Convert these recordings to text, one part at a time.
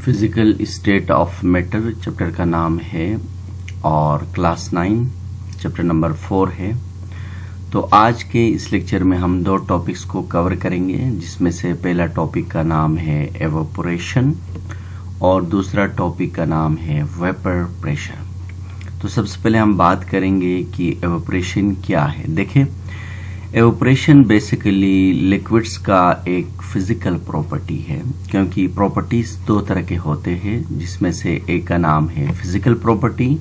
Physical state of matter chapter का नाम है और क्लास 9 चैप्टर नंबर 4 है। तो आज के इस लेक्चर में हम दो टॉपिक्स को कवर करेंगे, जिसमें से पहला टॉपिक का नाम है एवोपोरेशन और दूसरा टॉपिक का नाम है वेपर प्रेशर। तो सबसे पहले हम बात करेंगे कि एवोपोरेशन क्या है। देखें, एवोपोरेशन बेसिकली लिक्विड्स का एक फिजिकल प्रॉपर्टी है, क्योंकि प्रॉपर्टीज दो तरह के होते हैं, जिसमें से एक का नाम है फिजिकल प्रॉपर्टी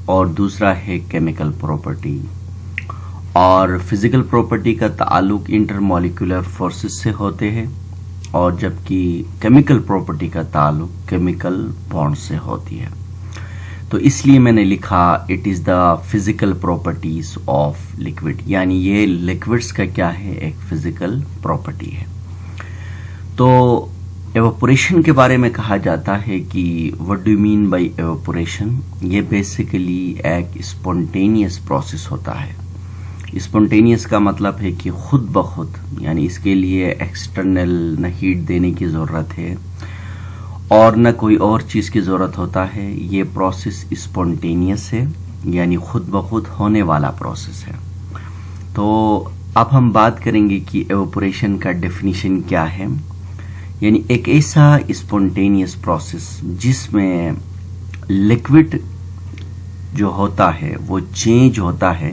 और दूसरा है केमिकल प्रॉपर्टी। और फिजिकल प्रॉपर्टी का ताल्लुक इंटरमॉलिक्यूलर फोर्सेस से होते हैं और जबकि केमिकल प्रॉपर्टी का ताल्लुक केमिकल बॉन्ड से होती है। तो इसलिए मैंने लिखा it is the physical properties of liquid, यानी ये लिक्विड्स का क्या है, एक फिजिकल प्रॉपर्टी है। तो एवोपोरेशन के बारे में कहा जाता है कि what do you mean by evaporation. ये बेसिकली एक स्पॉन्टेनियस प्रोसेस होता है। स्पॉन्टेनियस का मतलब है कि खुद ब खुद, यानी इसके लिए एक्सटर्नल न हीट देने की जरूरत है और न कोई और चीज की जरूरत होता है। ये प्रोसेस स्पॉन्टेनियस है, यानी खुद ब खुद होने वाला प्रोसेस है। तो अब हम बात करेंगे कि एवोपोरेशन का डेफिनेशन क्या है। यानी एक ऐसा स्पॉन्टेनियस प्रोसेस जिसमें लिक्विड जो होता है वो चेंज होता है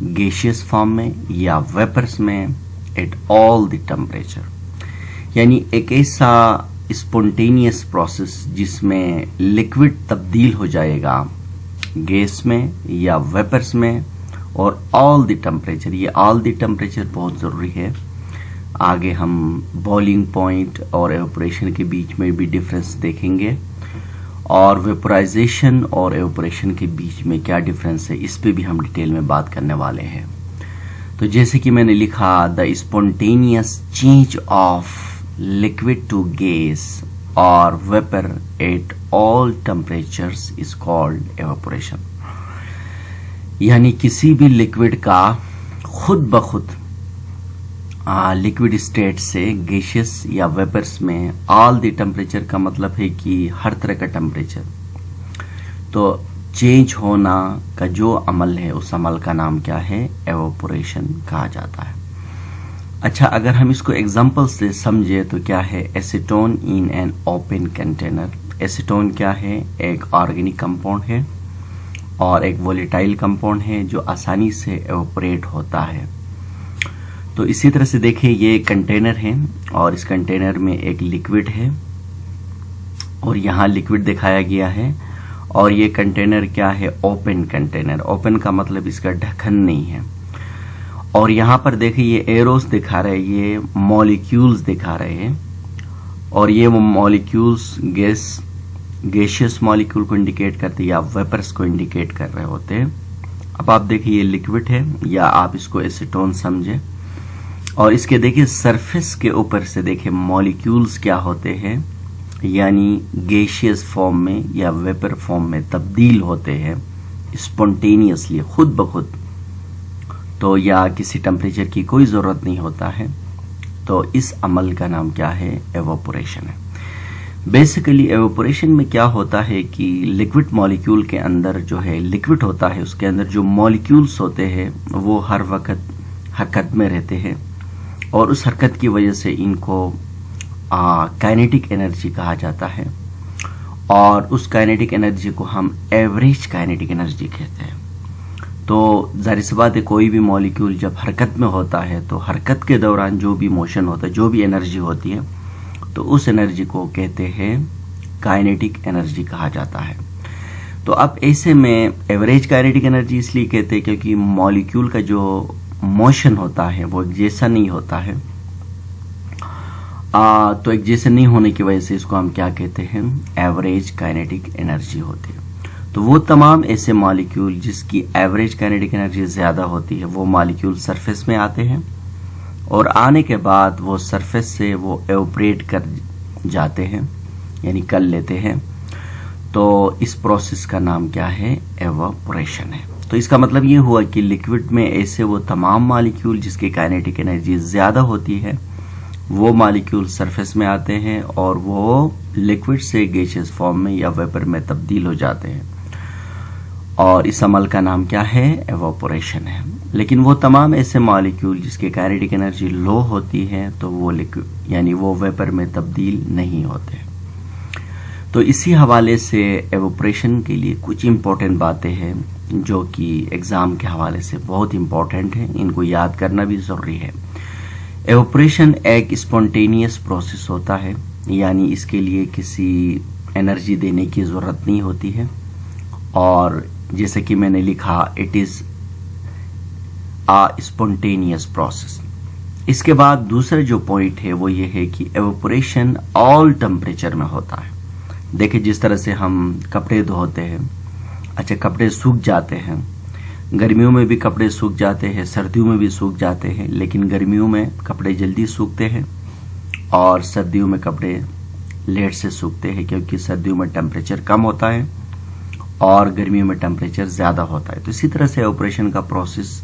गैसियस फॉर्म में या वेपर्स में एट ऑल द टेम्परेचर। यानी एक ऐसा स्पॉन्टेनियस प्रोसेस जिसमें लिक्विड तब्दील हो जाएगा गैस में या वेपर्स में और ऑल द टेम्परेचर। ये ऑल द टेम्परेचर बहुत जरूरी है। आगे हम बॉइलिंग पॉइंट और एवोपोरेशन के बीच में भी डिफरेंस देखेंगे और वेपोराइजेशन और एवोपोरेशन के बीच में क्या डिफरेंस है, इस पे भी हम डिटेल में बात करने वाले हैं। तो जैसे कि मैंने लिखा, the spontaneous change of liquid to gas or vapor at all temperatures is called evaporation। यानी किसी भी लिक्विड का खुद ब खुद लिक्विड स्टेट से गैसियस या वेपर्स में ऑल द टेम्परेचर का मतलब है कि हर तरह का टेम्परेचर, तो चेंज होना का जो अमल है उस अमल का नाम क्या है, एवोपोरेशन कहा जाता है। अच्छा, अगर हम इसको एग्जांपल से समझे तो क्या है, acetone in an open container. Acetone क्या है, एक ऑर्गेनिक कंपाउंड है और एक वोलेटाइल कंपाउंड है जो आसानी से एवोपोरेट होता है। तो इसी तरह से देखिए, ये कंटेनर है और इस कंटेनर में एक लिक्विड है और यहाँ लिक्विड दिखाया गया है और ये कंटेनर क्या है, ओपन कंटेनर। ओपन का मतलब इसका ढक्कन नहीं है। और यहाँ पर देखिए ये एरोस दिखा रहे हैं, ये मॉलिक्यूल्स दिखा रहे हैं और ये वो मॉलिक्यूल्स गैसियस मॉलिक्यूल को इंडिकेट करते हैं या वेपर्स को इंडिकेट कर रहे होते हैं। अब आप देखिए ये लिक्विड है या आप इसको एसीटोन समझे और इसके देखिए सरफेस के ऊपर से देखिए मॉलिक्यूल्स क्या होते हैं, यानी गैसियस फॉर्म में या वेपर फॉर्म में तब्दील होते हैं स्पॉन्टेनियसली, खुद ब खुद। तो या किसी टेम्परेचर की कोई जरूरत नहीं होता है। तो इस अमल का नाम क्या है, एवोपोरेशन है। बेसिकली एवोपोरेशन में क्या होता है कि लिक्विड मॉलिक्यूल के अंदर जो है लिक्विड होता है, उसके अंदर जो मॉलिक्यूल्स होते हैं वो हर वक्त हरकत में रहते हैं और उस हरकत की वजह से इनको काइनेटिक एनर्जी कहा जाता है और उस काइनेटिक एनर्जी को हम एवरेज काइनेटिक एनर्जी कहते हैं। तो जाहिर सी बात है, कोई भी मॉलिक्यूल जब हरकत में होता है तो हरकत के दौरान जो भी मोशन होता है, जो भी एनर्जी होती है, तो उस एनर्जी को कहते हैं काइनेटिक एनर्जी कहा जाता है। तो अब ऐसे में एवरेज काइनेटिक एनर्जी इसलिए कहते हैं क्योंकि मॉलिक्यूल का जो मोशन होता है वो एक जैसा नहीं होता है। तो एक जैसे नहीं होने की वजह से इसको हम क्या कहते हैं, एवरेज काइनेटिक एनर्जी होती है। तो वो तमाम ऐसे मॉलिक्यूल जिसकी एवरेज काइनेटिक एनर्जी ज्यादा होती है वो मॉलिक्यूल सरफेस में आते हैं और आने के बाद वो सरफेस से वो एवोपोरेट कर जाते हैं, यानी कर लेते हैं। तो इस प्रोसेस का नाम क्या है, एवोपोरेशन है। तो इसका मतलब ये हुआ कि लिक्विड में ऐसे वो तमाम मॉलिक्यूल जिसकी काइनेटिक एनर्जी ज्यादा होती है वो मॉलिक्यूल सरफेस में आते हैं और वो लिक्विड से गैसियस फॉर्म में या वेपर में तब्दील हो जाते हैं, और इस अमल का नाम क्या है? एवोपोरेशन है। लेकिन वो तमाम ऐसे मॉलिक्यूल जिसके काइनेटिक एनर्जी लो होती है तो वो लिक्विड यानी वो वेपर में तब्दील नहीं होते। तो इसी हवाले से एवोपोरेशन के लिए कुछ इम्पोर्टेंट बातें हैं जो कि एग्जाम के हवाले से बहुत इम्पोर्टेंट है, इनको याद करना भी जरूरी है। एवोपोरेशन एक स्पॉन्टेनियस प्रोसेस होता है, यानी इसके लिए किसी एनर्जी देने की जरूरत नहीं होती है, और जैसे कि मैंने लिखा it is a spontaneous process. इसके बाद दूसरा जो पॉइंट है वो ये है कि एवोपोरेशन ऑल टेम्परेचर में होता है। देखिए जिस तरह से हम कपड़े धोते हैं, अच्छा कपड़े सूख जाते हैं, गर्मियों में भी कपड़े सूख जाते हैं, सर्दियों में भी सूख जाते हैं, लेकिन गर्मियों में कपड़े जल्दी सूखते हैं और सर्दियों में कपड़े लेट से सूखते हैं, क्योंकि सर्दियों में टेम्परेचर कम होता है और गर्मियों में टेम्परेचर ज्यादा होता है। तो इसी तरह से एवोपोरेशन का प्रोसेस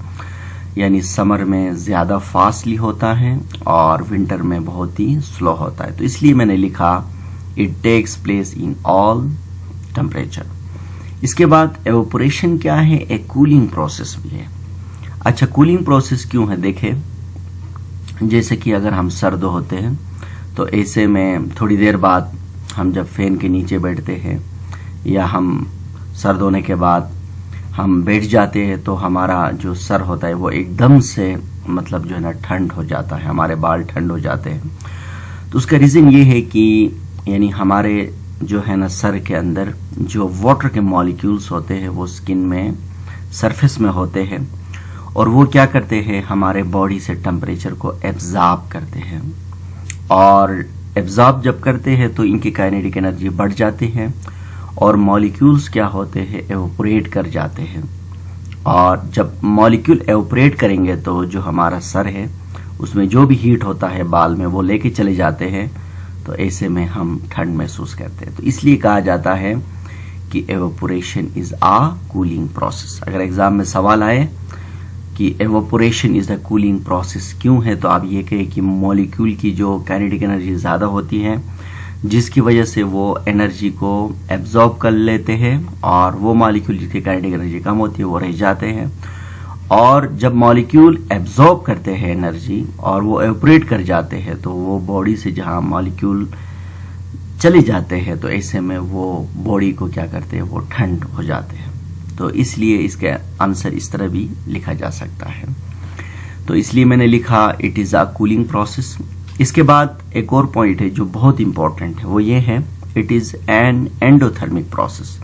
यानी समर में ज्यादा फास्टली होता है और विंटर में बहुत ही स्लो होता है। तो इसलिए मैंने लिखा it takes place in all temperature. इसके बाद एवोपोरेशन क्या है? एक कूलिंग प्रोसेस भी है। अच्छा कूलिंग प्रोसेस क्यों है? देखे जैसे कि अगर हम सर्द होते हैं तो ऐसे में थोड़ी देर बाद हम जब फैन के नीचे बैठते हैं या हम सर्द होने के बाद हम बैठ जाते हैं तो हमारा जो सर होता है वो एकदम से मतलब जो है ना ठंड हो जाता है, हमारे बाल ठंड हो जाते हैं। तो उसका रीजन ये है कि यानी हमारे जो है ना सर के अंदर जो वाटर के मॉलिक्यूल्स होते हैं वो स्किन में सरफेस में होते हैं और वो क्या करते हैं हमारे बॉडी से टेम्परेचर को एब्जॉर्ब करते हैं, और एब्जॉर्ब जब करते हैं तो इनकी काइनेटिक एनर्जी बढ़ जाती है और मॉलिक्यूल्स क्या होते हैं एवोपोरेट कर जाते हैं, और जब मॉलिक्यूल एवोपोरेट करेंगे तो जो हमारा सर है उसमें जो भी हीट होता है बाल में वो लेके चले जाते हैं, तो ऐसे में हम ठंड महसूस करते हैं। तो इसलिए कहा जाता है कि evaporation is a cooling process. अगर एग्जाम में सवाल आए कि evaporation is a cooling process क्यों है, तो आप ये कहें कि मॉलिक्यूल की जो काइनेटिक एनर्जी ज्यादा होती है जिसकी वजह से वो एनर्जी को एब्जॉर्ब कर लेते हैं, और वो मॉलिक्यूल जिसकी काइनेटिक एनर्जी कम होती है वो रह जाते हैं, और जब मॉलिक्यूल एब्जॉर्ब करते हैं एनर्जी और वो एवोपोरेट कर जाते हैं तो वो बॉडी से जहां मॉलिक्यूल चले जाते हैं तो ऐसे में वो बॉडी को क्या करते हैं वो ठंड हो जाते हैं। तो इसलिए इसका आंसर इस तरह भी लिखा जा सकता है। तो इसलिए मैंने लिखा it is a cooling process. इसके बाद एक और पॉइंट है जो बहुत इंपॉर्टेंट है, वो ये है it is an endothermic process.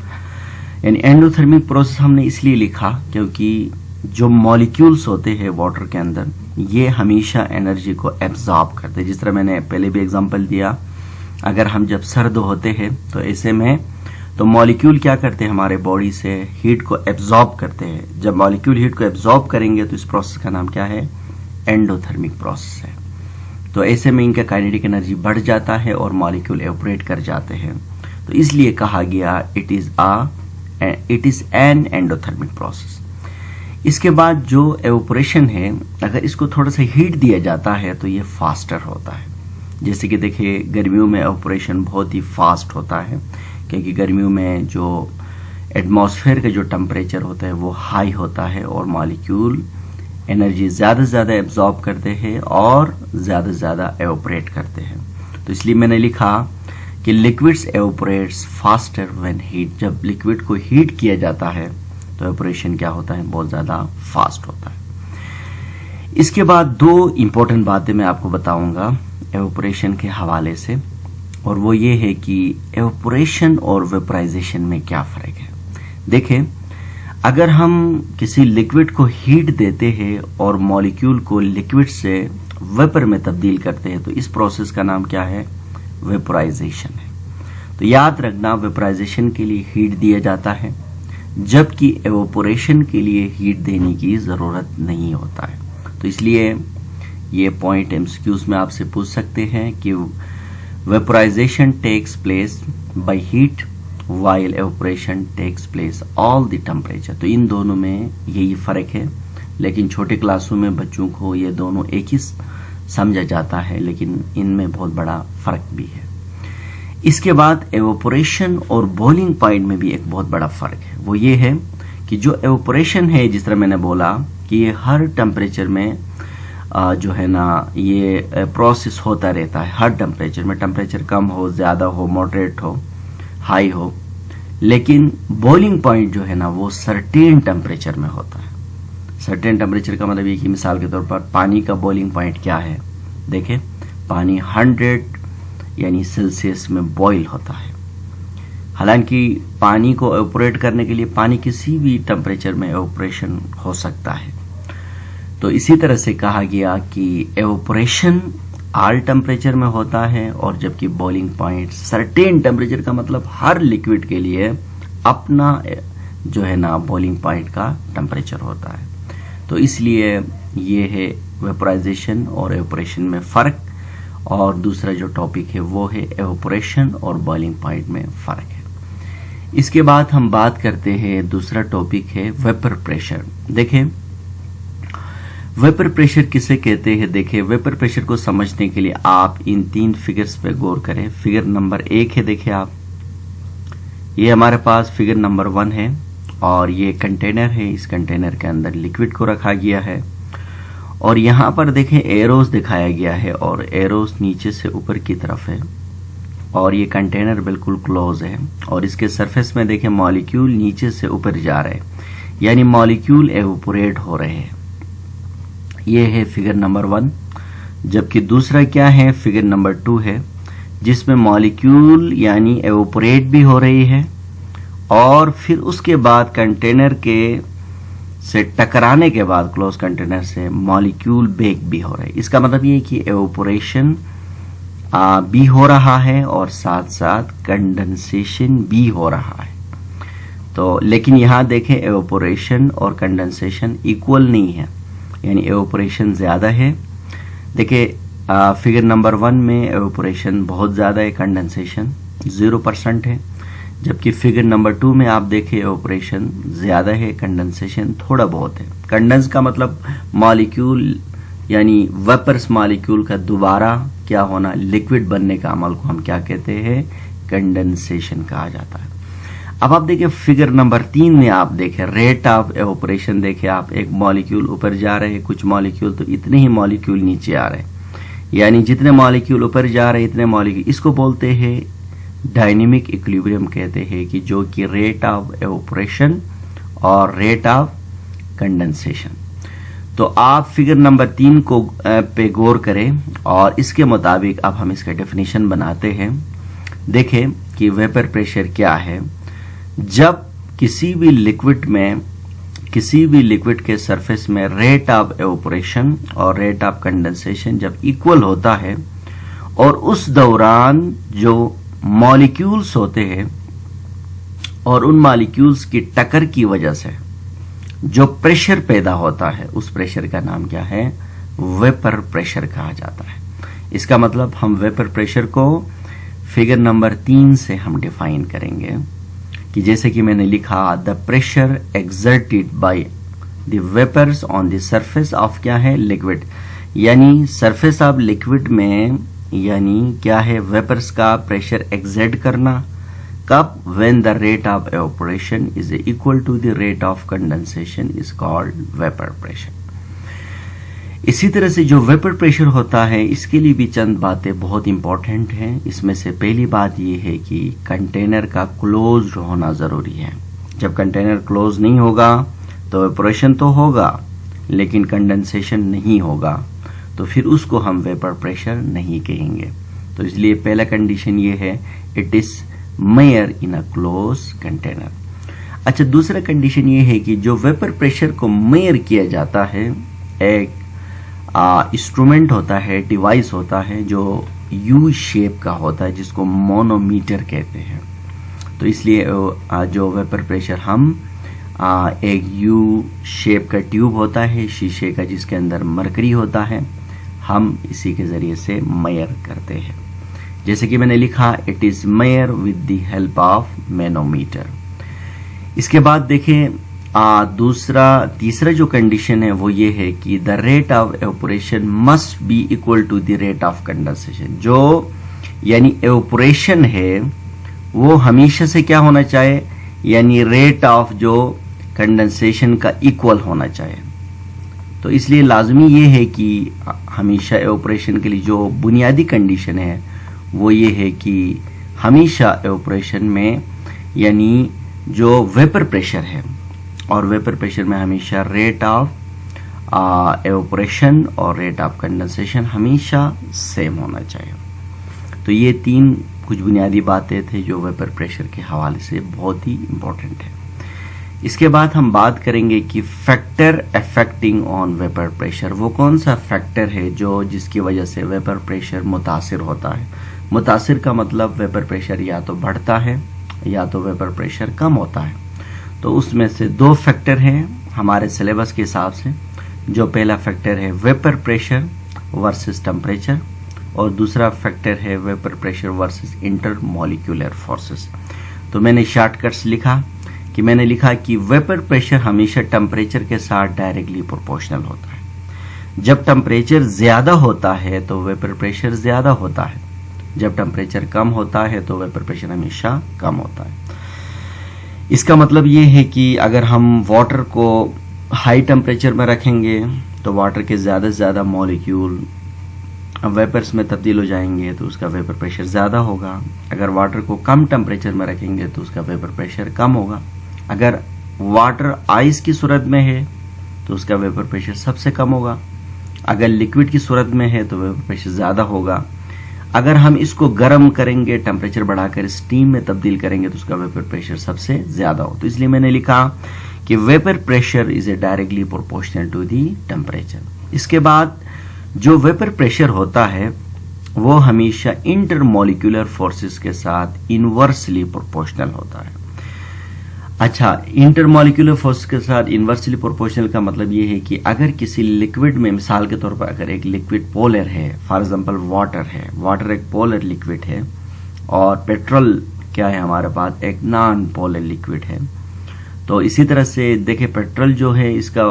यानी एंडोथर्मिक प्रोसेस हमने इसलिए लिखा क्योंकि जो मॉलिक्यूल्स होते हैं वाटर के अंदर ये हमेशा एनर्जी को एब्जॉर्ब करते हैं। जिस तरह मैंने पहले भी एग्जांपल दिया, अगर हम जब सर्द होते हैं तो ऐसे में तो मॉलिक्यूल क्या करते हैं हमारे बॉडी से हीट को एब्जॉर्ब करते हैं। जब मॉलिक्यूल हीट को एब्जॉर्ब करेंगे तो इस प्रोसेस का नाम क्या है? एंडोथर्मिक प्रोसेस है। तो ऐसे में इनका काइनेटिक एनर्जी बढ़ जाता है और मॉलिक्यूल एवोपोरेट कर जाते हैं, तो इसलिए कहा गया it is an endothermic process. इसके बाद जो एवोपोरेशन है अगर इसको थोड़ा सा हीट दिया जाता है तो ये फास्टर होता है। जैसे कि देखिए गर्मियों में एवोपोरेशन बहुत ही फास्ट होता है क्योंकि गर्मियों में जो एटमॉस्फेयर का जो टेम्परेचर होता है वो हाई होता है और मॉलिक्यूल एनर्जी ज्यादा से ज्यादा एब्जॉर्ब करते हैं और ज्यादा से ज्यादा एवोपोरेट करते हैं। तो इसलिए मैंने लिखा कि लिक्विड्स एवोपोरेट्स फास्टर व्हेन हीट। जब लिक्विड को हीट किया जाता है तो एवोपोरेशन क्या होता है? बहुत ज्यादा फास्ट होता है। इसके बाद दो इंपॉर्टेंट बातें मैं आपको बताऊंगा एवोपोरेशन के हवाले से, और वो ये है कि एवोपोरेशन और वेपराइजेशन में क्या फर्क है। देखें, अगर हम किसी लिक्विड को हीट देते हैं और मॉलिक्यूल को लिक्विड से वेपर में तब्दील करते हैं तो इस प्रोसेस का नाम क्या है? वेपराइजेशन है। तो याद रखना, वेपराइजेशन के लिए हीट दिया जाता है जबकि एवोपोरेशन के लिए हीट देने की जरूरत नहीं होता है। तो इसलिए ये पॉइंट एमसीक्यूज में आपसे पूछ सकते हैं कि vaporisation takes place by heat while evaporation takes place all the temperature। तो इन दोनों में यही फर्क है, लेकिन छोटे क्लासों में बच्चों को ये दोनों एक ही समझा जाता है, लेकिन इनमें बहुत बड़ा फर्क भी है। इसके बाद एवोपोरेशन और बॉइलिंग पॉइंट में भी एक बहुत बड़ा फर्क है। वो ये है कि जो एवोपोरेशन है, जिस तरह मैंने बोला कि ये हर टेम्परेचर में जो है ना ये प्रोसेस होता रहता है। हर टेम्परेचर में, टेम्परेचर कम हो, ज्यादा हो, मॉडरेट हो, हाई हो, लेकिन बॉइलिंग पॉइंट जो है ना वो सर्टेन टेम्परेचर में होता है। सर्टेन टेम्परेचर का मतलब ये कि मिसाल के तौर पर पानी का बॉइलिंग पॉइंट क्या है, देखें, पानी 100 यानी सेल्सियस में बॉईल होता है। हालांकि पानी को एवोपोरेट करने के लिए पानी किसी भी टेम्परेचर में एवोपोरेशन हो सकता है। तो इसी तरह से कहा गया कि एवोपोरेशन ऑल टेम्परेचर में होता है, और जबकि बॉइलिंग पॉइंट सर्टेन टेम्परेचर का मतलब हर लिक्विड के लिए अपना जो है ना बॉइलिंग पॉइंट का टेम्परेचर होता है। तो इसलिए ये है वेपोराइजेशन और एवोपोरेशन में फर्क। और दूसरा जो टॉपिक है वो है एवोपोरेशन और बॉइलिंग पॉइंट में फर्क है। इसके बाद हम बात करते हैं, दूसरा टॉपिक है वेपर प्रेशर। देखें, वेपर प्रेशर किसे कहते हैं। देखें, वेपर प्रेशर को समझने के लिए आप इन 3 फिगर्स पे गौर करें। फिगर नंबर 1 है, देखिए आप, ये हमारे पास फिगर नंबर 1 है, और ये कंटेनर है। इस कंटेनर के अंदर लिक्विड को रखा गया है, और यहां पर देखें एरोस दिखाया गया है, और एरोस नीचे से ऊपर की तरफ है, और ये कंटेनर बिल्कुल क्लोज है, और इसके सरफेस में देखें मॉलिक्यूल नीचे से ऊपर जा रहे हैं, यानी मॉलिक्यूल एवोपोरेट हो रहे हैं। ये है फिगर नंबर 1। जबकि दूसरा क्या है, फिगर नंबर 2 है, जिसमें मॉलिक्यूल यानी एवोपोरेट भी हो रही है, और फिर उसके बाद कंटेनर के से टकराने के बाद क्लोज कंटेनर से मॉलिक्यूल बेक भी हो रहे हैं। इसका मतलब ये कि एवोपोरेशन भी हो रहा है और साथ साथ कंडेंसेशन भी हो रहा है। तो लेकिन यहां देखें एवोपोरेशन और कंडेंसेशन इक्वल नहीं है, यानी एवोपोरेशन ज्यादा है। देखिए फिगर नंबर 1 में एवोपोरेशन बहुत ज्यादा है, कंडेंसेशन 0% है। जबकि फिगर नंबर 2 में आप देखें एवोपोरेशन ज्यादा है, कंडेंसेशन थोड़ा बहुत है। कंडेंस का मतलब मॉलिक्यूल यानी वेपर्स मॉलिक्यूल का दोबारा क्या होना, लिक्विड बनने का अमल को हम क्या कहते हैं, कंडेंसेशन कहा जाता है। अब आप देखिए फिगर नंबर 3 में आप देखें रेट ऑफ एवोपोरेशन। देखें आप, एक मॉलिक्यूल ऊपर जा रहे हैं, कुछ मॉलिक्यूल तो इतने ही मॉलिक्यूल नीचे आ रहे हैं, यानी जितने मॉलिक्यूल ऊपर जा रहे हैं इतने मॉलिक्यूल, इसको बोलते हैं डायनेमिक इक्विलिब्रियम कहते हैं, कि जो कि रेट ऑफ एवोपोरेशन और रेट ऑफ कंडेंसेशन। तो आप फिगर नंबर 3 को पे गौर करें, और इसके मुताबिक अब हम इसका डेफिनेशन बनाते हैं। देखें कि वेपर प्रेशर क्या है। जब किसी भी लिक्विड के सरफेस में रेट ऑफ एवोपोरेशन और रेट ऑफ कंडेंसेशन जब इक्वल होता है, और उस दौरान जो मॉलिक्यूल्स होते हैं और उन मॉलिक्यूल्स की टक्कर की वजह से जो प्रेशर पैदा होता है, उस प्रेशर का नाम क्या है, वेपर प्रेशर कहा जाता है। इसका मतलब हम वेपर प्रेशर को फिगर नंबर 3 से हम डिफाइन करेंगे, कि जैसे कि मैंने लिखा, the pressure exerted by the vapours on the surface of क्या है, लिक्विड, यानी सरफेस ऑफ लिक्विड में यानी क्या है, वेपर्स का प्रेशर एक्सर्ट करना। कब, when the rate of evaporation is equal to the rate of condensation is called vapour pressure. इसी तरह से जो वेपर प्रेशर होता है, इसके लिए भी चंद बातें बहुत इंपॉर्टेंट हैं। इसमें से पहली बात यह है कि कंटेनर का क्लोज होना जरूरी है। जब कंटेनर क्लोज नहीं होगा तो एवोपोरेशन तो होगा लेकिन कंडेंसेशन नहीं होगा, तो फिर उसको हम वेपर प्रेशर नहीं कहेंगे। तो इसलिए पहला कंडीशन ये है, it is mayor in a close container. अच्छा, दूसरा कंडीशन ये है कि जो वेपर प्रेशर को मेयर किया जाता है, एक इंस्ट्रूमेंट होता है, डिवाइस होता है जो यू शेप का होता है, जिसको मोनोमीटर कहते हैं। तो इसलिए जो वेपर प्रेशर हम एक यू शेप का ट्यूब होता है शीशे का, जिसके अंदर मरकरी होता है, हम इसी के जरिए से मेयर करते हैं। जैसे कि मैंने लिखा, it is mayor with the help of manometer. इसके बाद देखें तीसरा जो कंडीशन है वो ये है कि the rate of evaporation must be equal to the rate of condensation. जो यानी एवापोरेशन है वो हमेशा से क्या होना चाहिए, यानी रेट ऑफ जो कंडेंसेशन का इक्वल होना चाहिए। तो इसलिए लाजमी ये है कि हमेशा एवापोरेशन के लिए जो बुनियादी कंडीशन है वो ये है कि हमेशा एवापोरेशन में यानी जो वेपर प्रेशर है, और वेपर प्रेशर में हमेशा रेट ऑफ एवापोरेशन और रेट ऑफ कंडेंसेशन हमेशा सेम होना चाहिए। तो ये तीन कुछ बुनियादी बातें थे जो वेपर प्रेशर के हवाले से बहुत ही इम्पोर्टेंट है। इसके बाद हम बात करेंगे कि factor affecting on vapour pressure, वो कौन सा फैक्टर है जो जिसकी वजह से वेपर प्रेशर मुतासिर होता है। मुतासिर का मतलब वेपर प्रेशर या तो बढ़ता है या तो वेपर प्रेशर कम होता है। तो उसमें से दो फैक्टर हैं हमारे सिलेबस के हिसाब से। जो पहला फैक्टर है वेपर प्रेशर वर्सेस टेम्परेचर, और दूसरा फैक्टर है vapour pressure versus intermolecular forces. तो मैंने शॉर्टकट्स लिखा कि वेपर प्रेशर हमेशा टेम्परेचर के साथ डायरेक्टली प्रोपोर्शनल होता है। जब टेम्परेचर ज्यादा होता है तो वेपर प्रेशर ज्यादा होता है, जब टेम्परेचर कम होता है तो वेपर प्रेशर हमेशा कम होता है। इसका मतलब ये है कि अगर हम वाटर को हाई टेम्परेचर में रखेंगे तो वाटर के ज़्यादा से ज़्यादा मॉलिक्यूल वेपर्स में तब्दील हो जाएंगे तो उसका वेपर प्रेशर ज़्यादा होगा। अगर वाटर को कम टेम्परेचर में रखेंगे तो उसका वेपर प्रेशर कम होगा। अगर वाटर आइस की सूरत में है तो उसका वेपर प्रेशर सबसे कम होगा। अगर लिक्विड की सूरत में है तो वेपर प्रेशर ज़्यादा होगा। अगर हम इसको गर्म करेंगे, टेम्परेचर बढ़ाकर स्टीम में तब्दील करेंगे तो उसका वेपर प्रेशर सबसे ज्यादा हो। तो इसलिए मैंने लिखा कि vapour pressure is a directly proportional to the temperature. इसके बाद जो वेपर प्रेशर होता है वो हमेशा इंटरमॉलिक्यूलर फोर्सेस के साथ इनवर्सली प्रोपोर्शनल होता है। अच्छा, इंटरमॉलिक्यूलर फोर्स के साथ इनवर्सली प्रोपोर्शनल का मतलब ये है कि अगर किसी लिक्विड में, मिसाल के तौर पर अगर एक लिक्विड पोलर है, फॉर एग्जांपल वाटर है, वाटर एक पोलर लिक्विड है, और पेट्रोल क्या है हमारे पास, एक नॉन पोलर लिक्विड है। तो इसी तरह से देखिए पेट्रोल जो है इसका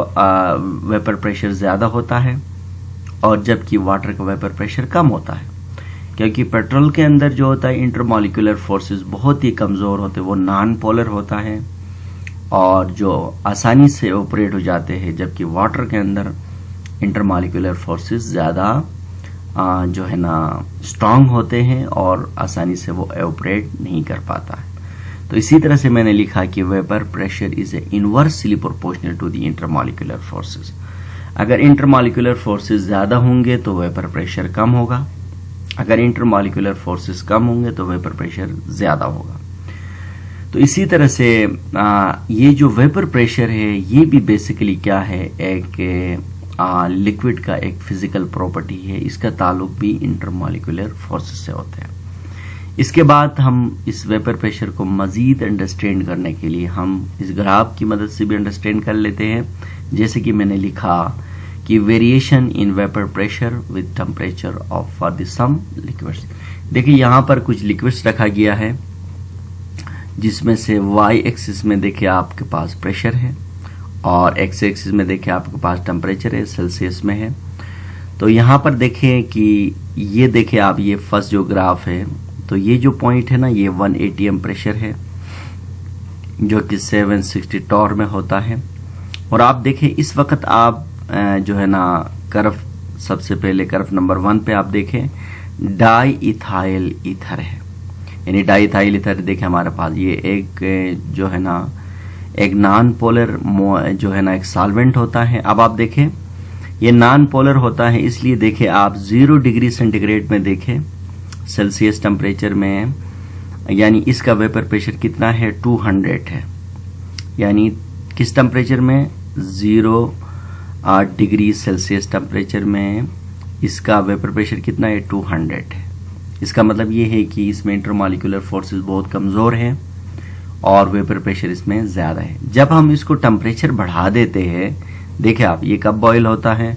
वेपर प्रेशर ज्यादा होता है, और जबकि वाटर का वेपर प्रेशर कम होता है, क्योंकि पेट्रोल के अंदर जो होता है इंटरमॉलिक्यूलर फोर्सेस बहुत ही कमजोर होते हैं, वो नॉन पोलर होता है और जो आसानी से ऑपरेट हो जाते हैं, जबकि वाटर के अंदर इंटरमॉलिक्यूलर फोर्सेस ज्यादा जो है ना स्ट्रांग होते हैं और आसानी से वो ऑपरेट नहीं कर पाता है। तो इसी तरह से मैंने लिखा कि vapour pressure is a inversely proportional to the intermolecular forces. अगर इंटरमॉलिक्यूलर फोर्सेस ज्यादा होंगे तो वेपर प्रेशर कम होगा, अगर इंटरमॉलिक्यूलर फोर्सेस कम होंगे तो वेपर प्रेशर ज्यादा होगा। तो इसी तरह से ये जो वेपर प्रेशर है ये भी बेसिकली क्या है, एक लिक्विड का एक फिजिकल प्रॉपर्टी है, इसका ताल्लुक भी इंटरमॉलिक्यूलर फोर्सेस से होता है। इसके बाद हम इस वेपर प्रेशर को मजीद अंडरस्टैंड करने के लिए हम इस ग्राफ की मदद से भी अंडरस्टैंड कर लेते हैं। जैसे कि मैंने लिखा कि variation in vapour pressure with temperature of for the some liquids. देखिए यहाँ पर कुछ लिक्विड्स रखा गया है जिसमें से वाई एक्सिस में देखिए आपके पास प्रेशर है और एक्स एक्सिस में देखिए आपके पास टेम्परेचर है, सेल्सियस में है। तो यहाँ पर देखें कि ये देखिए आप, ये फर्स्ट जो ग्राफ है तो ये जो पॉइंट है ना, ये 1 atm प्रेशर है जो कि 760 टॉर में होता है। और आप देखें इस वक्त आप जो है ना कर्व, सबसे पहले कर्व नंबर 1 पे आप देखें डाई इथाइल ईथर है, यानी डाई इथाइल ईथर देखें हमारे पास ये एक जो है ना एक नॉन पोलर जो है ना एक सॉल्वेंट होता है। अब आप देखें ये नॉन पोलर होता है, इसलिए देखें आप 0 डिग्री सेंटीग्रेड में देखें सेल्सियस टेम्परेचर में, यानी इसका वेपर प्रेशर कितना है 200 है, यानी किस टेम्परेचर में 0 डिग्री सेल्सियस टेम्परेचर में इसका वेपर प्रेशर कितना है 200 है। इसका मतलब ये है कि इसमें इंटरमॉलिक्यूलर फोर्सेस बहुत कमजोर हैं और वेपर प्रेशर इसमें ज्यादा है। जब हम इसको टेम्परेचर बढ़ा देते हैं, देखिए आप ये कब बॉयल होता है,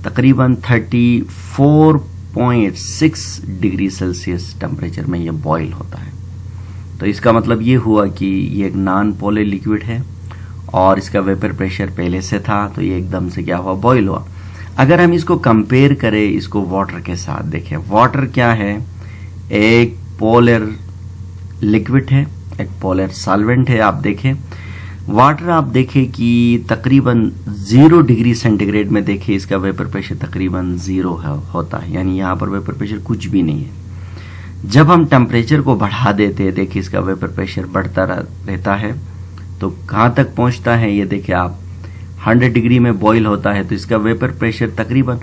तकरीबन 34.6 डिग्री सेल्सियस टेम्परेचर में ये बॉयल होता है। तो इसका मतलब ये हुआ कि ये एक नॉन पोलर लिक्विड है और इसका वेपर प्रेशर पहले से था, तो ये एकदम से क्या हुआ, बॉईल हुआ। अगर हम इसको कंपेयर करें इसको वाटर के साथ, देखें वाटर क्या है, एक पोलर लिक्विड है, एक पोलर सॉल्वेंट है। आप देखें वाटर, आप देखें कि तकरीबन 0 डिग्री सेंटीग्रेड में देखें इसका वेपर प्रेशर तकरीबन 0 होता है, यानी यहाँ पर वेपर प्रेशर कुछ भी नहीं है। जब हम टेम्परेचर को बढ़ा देते हैं, देखिए इसका वेपर प्रेशर बढ़ता रहता है, तो कहाँ तक पहुँचता है, ये देखिए आप 100 डिग्री में बॉईल होता है, तो इसका वेपर प्रेशर तकरीबन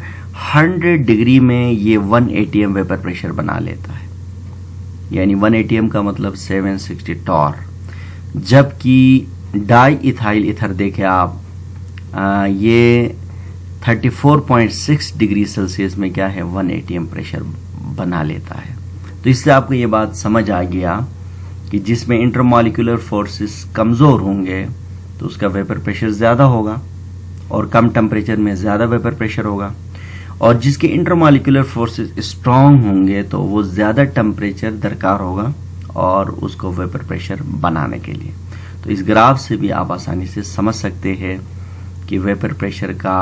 100 डिग्री में ये 1 atm वेपर प्रेशर बना लेता है, यानी 1 atm का मतलब 760 टॉर। जबकि डाई इथाइल ईथर देखें आप, ये 34.6 डिग्री सेल्सियस में क्या है, 1 atm प्रेशर बना लेता है। तो इससे आपको ये बात समझ आ गया कि जिसमें इंटरमॉलिक्यूलर फोर्सेस कमज़ोर होंगे तो उसका वेपर प्रेशर ज़्यादा होगा और कम टेम्परेचर में ज़्यादा वेपर प्रेशर होगा, और जिसके इंटरमॉलिक्यूलर फोर्सेस स्ट्रॉन्ग होंगे तो वो ज़्यादा टेम्परेचर दरकार होगा और उसको वेपर प्रेशर बनाने के लिए। तो इस ग्राफ से भी आप आसानी से समझ सकते हैं कि वेपर प्रेशर का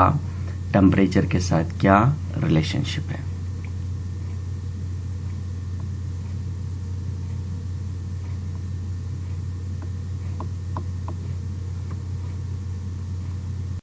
टेम्परेचर के साथ क्या रिलेशनशिप है।